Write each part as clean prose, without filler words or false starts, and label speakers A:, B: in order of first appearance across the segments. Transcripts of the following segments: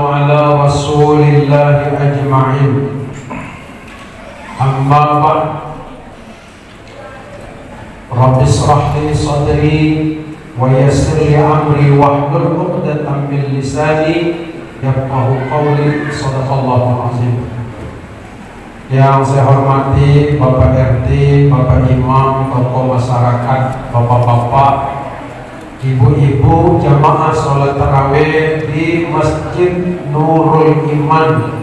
A: على رسول الله أجمعين. أما بعد، رب اشرح لي صدري ويسر لي أمري واحلل عقدة من لساني yafqahu qawli. Shadaqallahu azim. Yang saya hormati Bapak RT, Bapak Imam, tokoh masyarakat, bapak-bapak, ibu-ibu, jamaah sholat tarawih di Masjid Nurul Iman.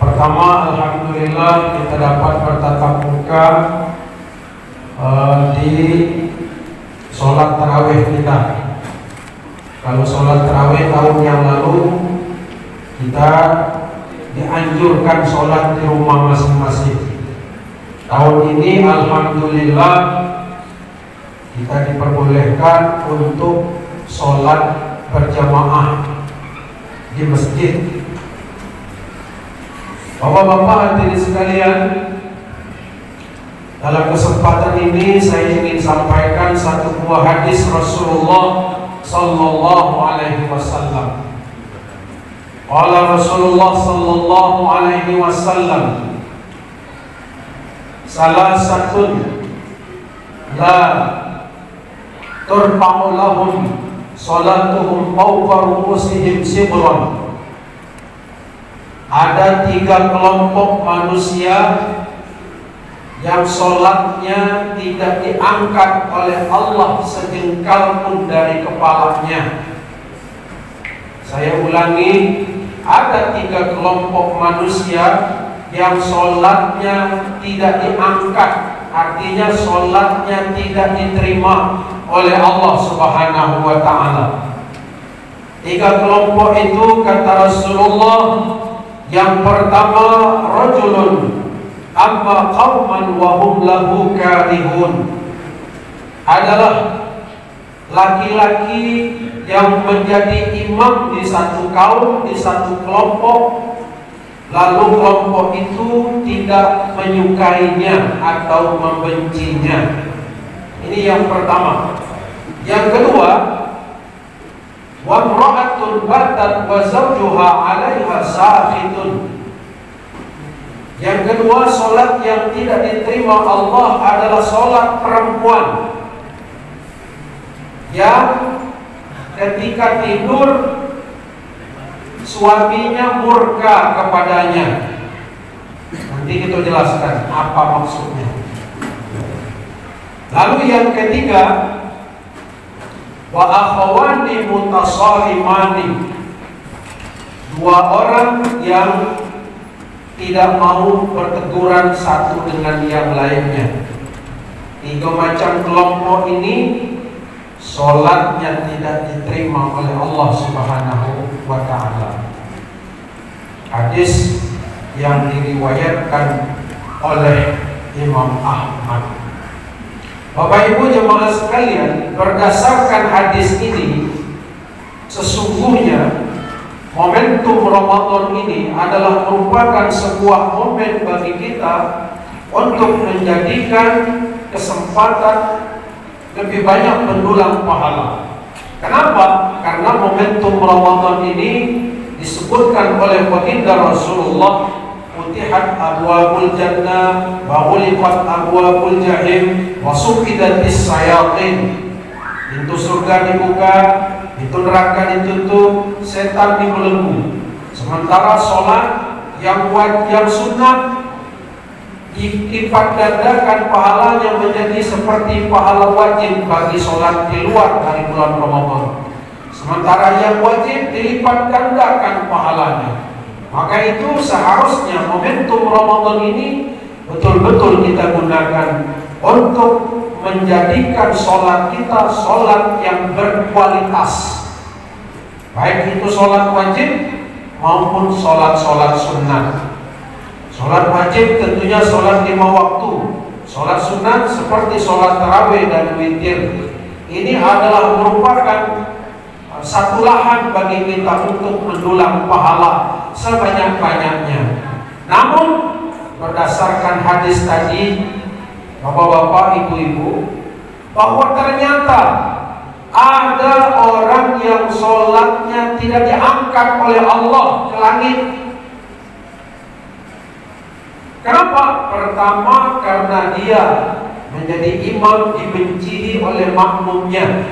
A: Pertama, alhamdulillah kita dapat bertatap muka di sholat tarawih kita. Kalau sholat tarawih tahun yang lalu kita dianjurkan sholat di rumah masing-masing. Tahun ini alhamdulillah kita diperbolehkan untuk sholat berjamaah di masjid. Bapak-bapak hadirin sekalian, dalam kesempatan ini saya ingin sampaikan satu buah hadis Rasulullah sallallahu alaihi wasallam. Qala Rasulullah sallallahu alaihi wasallam, salasatun la turfa'u lahum salatuhum fawqa ru'usihim sibran. Ada 3 kelompok manusia yang sholatnya tidak diangkat oleh Allah sejengkal pun dari kepalanya. Saya ulangi, ada 3 kelompok manusia yang sholatnya tidak diangkat, artinya sholatnya tidak diterima oleh Allah Subhanahu wa ta'ala. 3 kelompok itu kata Rasulullah, yang pertama rajulun amma qauman wa hum lahu karihun, adalah laki-laki yang menjadi imam di satu kaum, di satu kelompok, lalu kelompok itu tidak menyukainya atau membencinya. Ini yang pertama. Yang kedua, wa imra'atun batat wa zawjuha 'alaiha sakhitun. Yang kedua, solat yang tidak diterima Allah adalah solat perempuan yang ketika tidur suaminya murka kepadanya. Nanti kita jelaskan apa maksudnya. Lalu yang ketiga, wa akhawani mutasalimani, 2 orang yang tidak mau berteguran satu dengan yang lainnya. 3 macam kelompok ini sholatnya tidak diterima oleh Allah Subhanahu wa ta'ala. Hadis yang diriwayatkan oleh Imam Ahmad. Bapak Ibu jemaah sekalian, berdasarkan hadis ini, sesungguhnya momentum Ramadan ini adalah merupakan sebuah momen bagi kita untuk menjadikan kesempatan lebih banyak mendulang pahala. Kenapa? Karena momentum Ramadan ini disebutkan oleh baginda Rasulullah, futihat abwabul jannah wa ghulqat abwabul jahim wa sufidatis sayatin. Pintu surga dibuka, pintu neraka ditutup, setan dibelenggu. Sementara sholat yang sunnah dilipat gandakan pahalanya menjadi seperti pahala wajib bagi sholat di luar dari bulan Ramadan. Sementara yang wajib dilipat gandakan pahalanya. Maka itu seharusnya momentum Ramadan ini betul-betul kita gunakan untuk menjadikan sholat kita sholat yang berkualitas, baik itu sholat wajib maupun sholat-sholat sunnah. Sholat wajib tentunya sholat 5 waktu, sholat sunnah seperti sholat tarawih dan witir. Ini adalah merupakan satu lahan bagi kita untuk mendulang pahala sebanyak-banyaknya. Namun berdasarkan hadis tadi, bapak-bapak, ibu-ibu, bahwa ternyata Ada orang yang sholatnya tidak diangkat oleh Allah ke langit. Kenapa? Pertama, karena dia menjadi imam dibenci oleh makmumnya.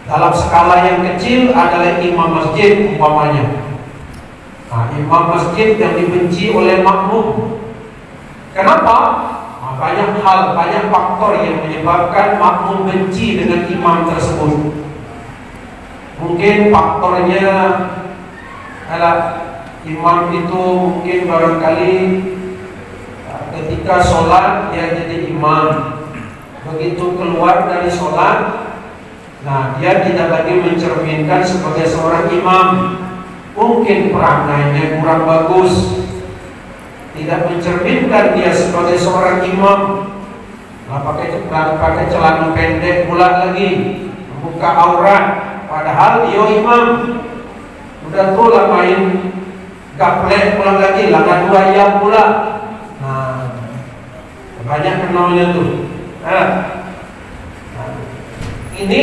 A: Dalam skala yang kecil adalah imam masjid umpamanya. Nah, imam masjid yang dibenci oleh makmum. Kenapa? Nah, banyak hal, banyak faktor yang menyebabkan makmum benci dengan imam tersebut. Mungkin faktornya adalah imam itu mungkin barangkali ketika sholat dia jadi imam, begitu keluar dari sholat, nah dia tidak lagi mencerminkan sebagai seorang imam. Mungkin perangainya kurang bagus, tidak mencerminkan dia sebagai seorang imam. Nah, pakai celana pendek pula lagi, membuka aurat, padahal dia imam. Udah tuh lah main gaplek pulang lagi, langgan dua ayam pula. Nah, banyak kenalnya tuh. Nah, ini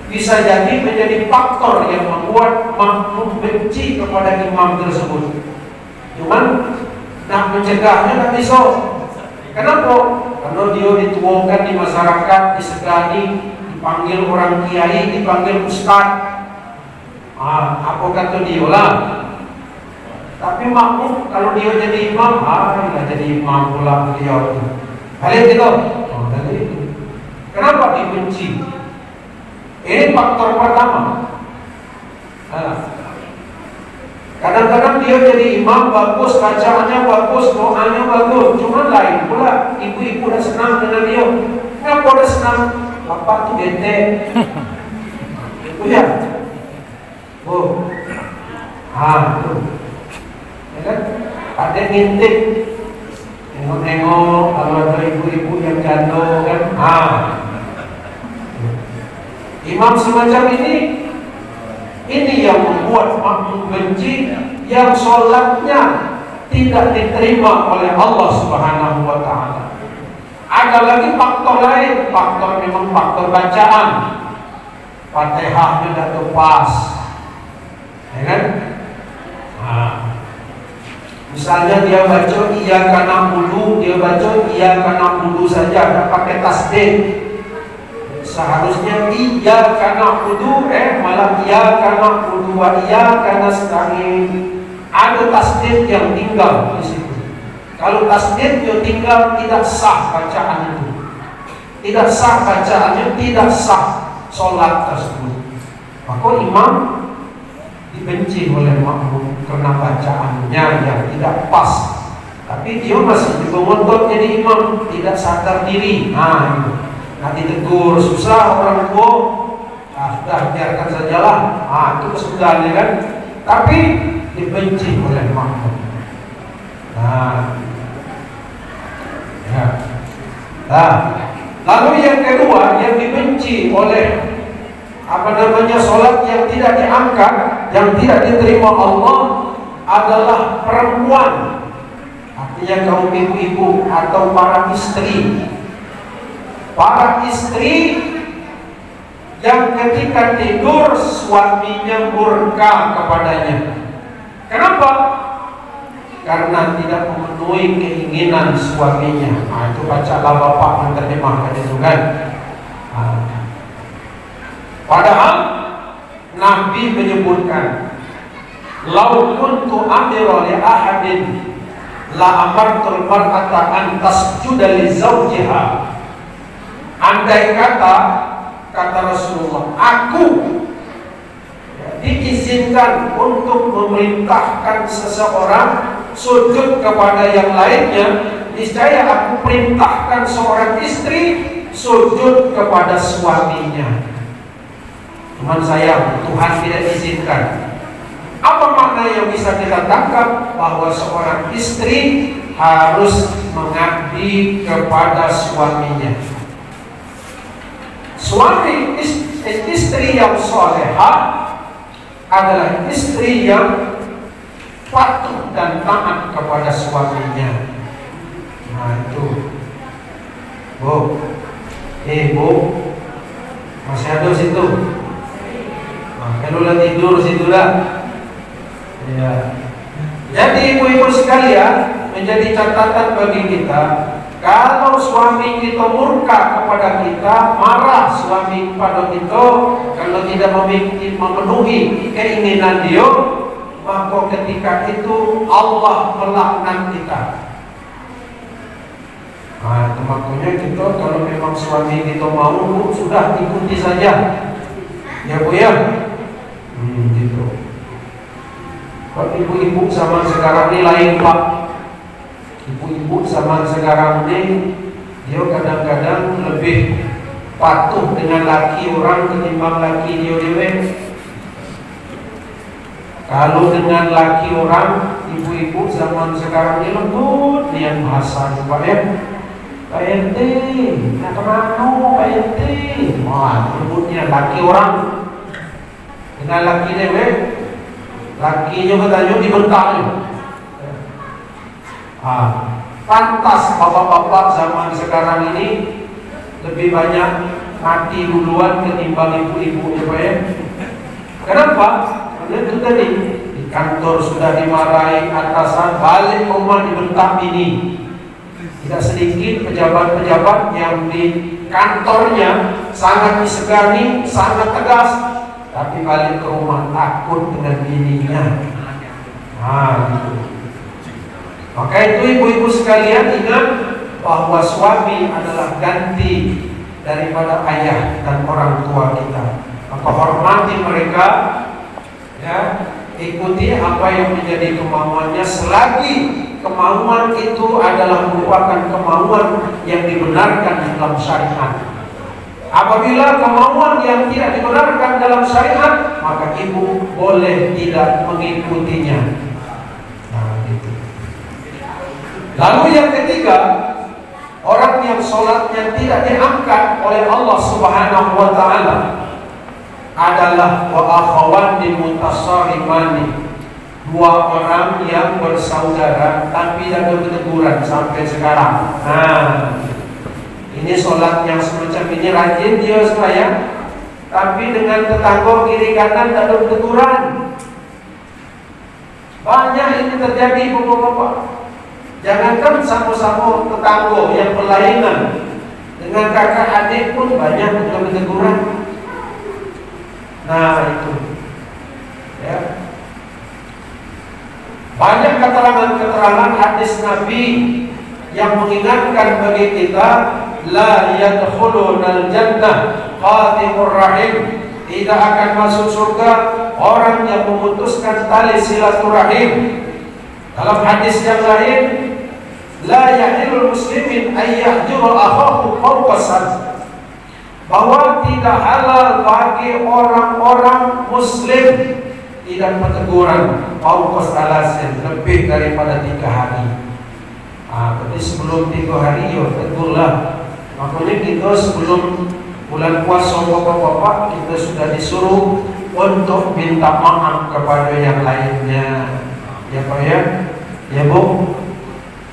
A: bisa jadi menjadi faktor yang membuat makmum benci kepada imam tersebut. Cuman nak mencegahnya tak bisa. Kenapa? Karena dia dituangkan di masyarakat, disegani, dipanggil orang kiai, dipanggil ustaz. Apa kata dia lah. Tapi makmum kalau dia jadi imam, nggak jadi imam pula beliau. Balik gitu. Kenapa dibenci? Ini faktor pertama. Kadang-kadang dia jadi imam bagus, bacaannya bagus, doanya bagus. Cuma lain pula, ibu-ibu udah senang dengan dia. Kenapa udah senang? Bapak tuh bete. Itu ya. Oh, tuh. Ya kan? Ada ngintip. Nengok-nengok kalau ada ibu-ibu yang jatuh kan. Imam semacam ini yang membuat makmum benci, yang sholatnya tidak diterima oleh Allah Subhanahu wa Ta'ala. Ada lagi faktor lain, faktor memang faktor bacaan. Fatihahnya tidak pas, ya kan? Misalnya dia baca iyyaka na'budu, dia baca iyyaka na'budu saja, tidak pakai tasdid. Seharusnya iyyaka na'budu, malah iyyaka na'budu wa iyyaka nasta'in. Ada tasdid yang tinggal di situ. Kalau tasdid yang tinggal, tidak sah bacaan itu. Tidak sah bacaannya, tidak sah sholat tersebut. Maka imam dibenci oleh makmum karena bacaannya yang tidak pas. Tapi dia masih juga ngotot jadi imam, tidak sadar diri. Itu. Nanti tegur, susah orang tua, sudah biarkan sajalah. Itu kesudahannya kan. Tapi dibenci oleh makmum. Lalu yang kedua, yang dibenci oleh sholat yang tidak diangkat, yang tidak diterima Allah adalah perempuan. Artinya kaum ibu-ibu atau para istri. Para istri yang ketika tidur suaminya murka kepadanya. Kenapa? Karena tidak memenuhi keinginan suaminya. Itu bacalah bapak menerjemahkan itu kan. Padahal Nabi menyebutkan, "Lau kuntu amira li ahadin la amartul mar'ata an tasjuda li zawjiha." Andai kata Rasulullah, aku diizinkan untuk memerintahkan seseorang sujud kepada yang lainnya, niscaya aku perintahkan seorang istri sujud kepada suaminya. Cuman sayang, Tuhan tidak izinkan. Apa makna yang bisa kita tangkap? Bahwa seorang istri harus mengabdi kepada suaminya. Istri yang solehah adalah istri yang patuh dan taat kepada suaminya. Itu, Bu, Masih ada situ. Nah, kalau udah tidur situ dah. Ya. Jadi ibu-ibu sekalian, menjadi catatan bagi kita, kalau suami kita murka kepada kita, marah suami kepada kita, kalau tidak memenuhi keinginan dia, maka ketika itu Allah melaknat kita. Nah, makanya kita kalau memang suami kita mau, sudah ikuti saja, ya Bu ya. Gitu. Kalau ibu-ibu zaman sekarang ini lain Pak. Ibu-ibu zaman sekarang ini dia kadang-kadang lebih patuh dengan laki orang ketimbang laki dia dewe. Kalau dengan laki orang, ibu-ibu zaman sekarang ini lembut niat bahasa Pak ya. Pak RT, nak kemana Pak RT? Wah, lembutnya laki orang dengan laki dewe. Lakinya bertanya dibentaknya. Pantas bapak-bapak zaman sekarang ini lebih banyak mati duluan ketimbang ibu-ibu ya. Kenapa? Karena itu tadi di kantor sudah dimarahi atasan, balik rumah dibentak ini. Tidak sedikit pejabat-pejabat yang di kantornya sangat disegani, sangat tegas, tapi balik ke rumah takut dengan bininya. Gitu. Maka itu ibu-ibu sekalian ingat bahwa suami adalah ganti daripada ayah dan orang tua kita. Maka hormati mereka, ya, ikuti apa yang menjadi kemauannya selagi kemauan itu adalah merupakan kemauan yang dibenarkan dalam syariat. Apabila kemauan yang tidak dibenarkan dalam syariat, maka ibu boleh tidak mengikutinya. Gitu. Lalu yang ketiga, orang yang sholatnya tidak diangkat oleh Allah Subhanahu wa Ta'ala adalah wa akhawani mutasarrimani, dua orang yang bersaudara tapi tidak berteguran sampai sekarang. Ini sholat yang semacam ini rajin dia supaya, tapi dengan tetangga kiri kanan tak ada teguran. Banyak ini terjadi bapak-bapak. Jangankan sama-sama tetangga yang berlainan, dengan kakak adik pun banyak yang teguran. Itu ya. Banyak keterangan-keterangan hadis Nabi yang mengingatkan bagi kita, la yadkhulunal jannah qatimur rahim, tidak akan masuk surga orang yang memutuskan tali silaturahim. Dalam hadis yang lain, la yahilul muslimin ay yahjura akhahu fawqa, bahwa tidak halal bagi orang-orang muslim tidak berteguran fawqa salasin, lebih daripada 3 hari. Berarti sebelum 3 hari ya tegurlah. Makanya kita sebelum bulan puasa bapak-bapak, kita sudah disuruh untuk minta maaf kepada yang lainnya, ya Pak ya, ya Bu.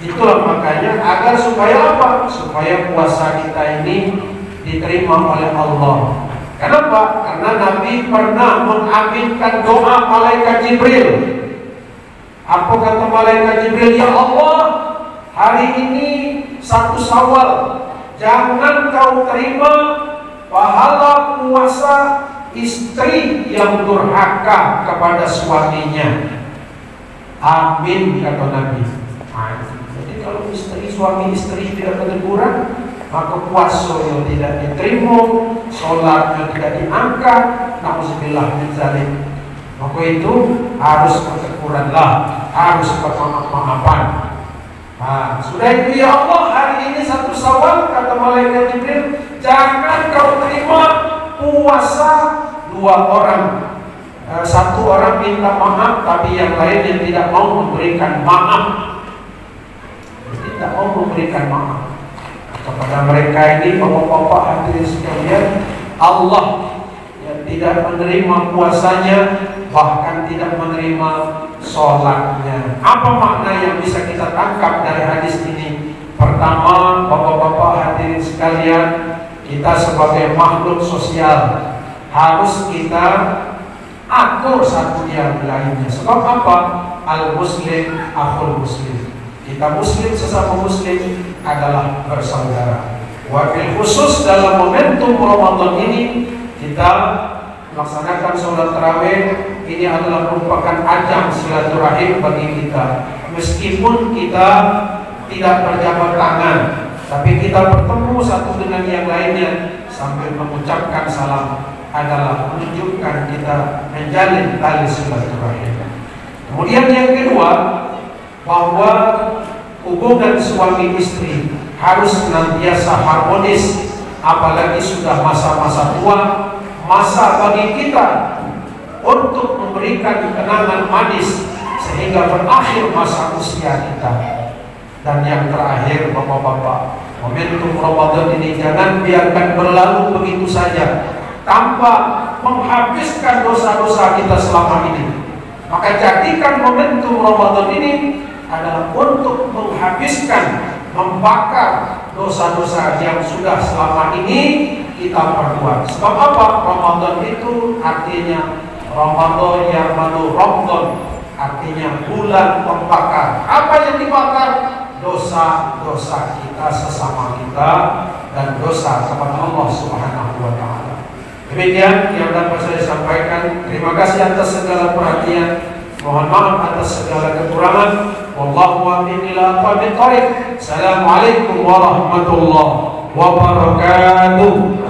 A: Itulah makanya agar supaya apa? Supaya puasa kita ini diterima oleh Allah. Kenapa? Karena Nabi pernah mengaminkan doa malaikat Jibril. Apa kata malaikat Jibril? Ya Allah, hari ini 1 Syawal, jangan kau terima pahala puasa istri yang durhaka kepada suaminya. Amin, kata Nabi. Jadi kalau suami istri tidak berteguran, maka puasa yang tidak diterima, sholatnya tidak diangkat, na'udzubillah min dzalik. Maka itu harus berteguranlah, harus bermaaf-maafan. Sudah itu ya Allah, hari ini 1 Syawal, kata malaikat Jibril, jangan kau terima puasa 2 orang. 1 orang minta maaf, tapi yang lain yang tidak mau memberikan maaf, tidak mau memberikan maaf kepada mereka ini. Bapak-bapak hadirin sekalian, Allah yang tidak menerima puasanya, bahkan tidak menerima sholatnya. Apa makna yang bisa kita tangkap dari hadis ini? Pertama, bapak-bapak hadirin sekalian, kita sebagai makhluk sosial harus kita akur satu yang lainnya. Sebab apa? Al-Muslim akhul Muslim. Kita Muslim sesama Muslim adalah bersaudara. Wabil khusus dalam momentum Ramadan ini kita melaksanakan sholat tarawih. Ini adalah merupakan ajang silaturahim bagi kita. Meskipun kita tidak berjabat tangan, tapi kita bertemu satu dengan yang lainnya sambil mengucapkan salam adalah menunjukkan kita menjalin tali silaturahim. Kemudian yang kedua, bahwa hubungan suami istri harus senantiasa harmonis, apalagi sudah masa-masa tua, masa bagi kita untuk memberikan kenangan manis sehingga berakhir masa usia kita. Dan yang terakhir, bapak-bapak, momentum Ramadan ini jangan biarkan berlalu begitu saja tanpa menghabiskan dosa-dosa kita selama ini. Maka jadikan momentum Ramadan ini adalah untuk menghabiskan, membakar dosa-dosa yang sudah selama ini kita perbuat. Sebab apa? Ramadan itu artinya Ramadan yarmadu Ramadan, artinya bulan pembakar. Apa yang dibakar? Dosa-dosa kita sesama kita dan dosa kepada Allah Subhanahu wa taala. Demikian yang dapat saya sampaikan. Terima kasih atas segala perhatian. Mohon maaf atas segala kekurangan. Wallahu a'lam ila aqwamit thoriq. Assalamualaikum warahmatullahi wabarakatuh.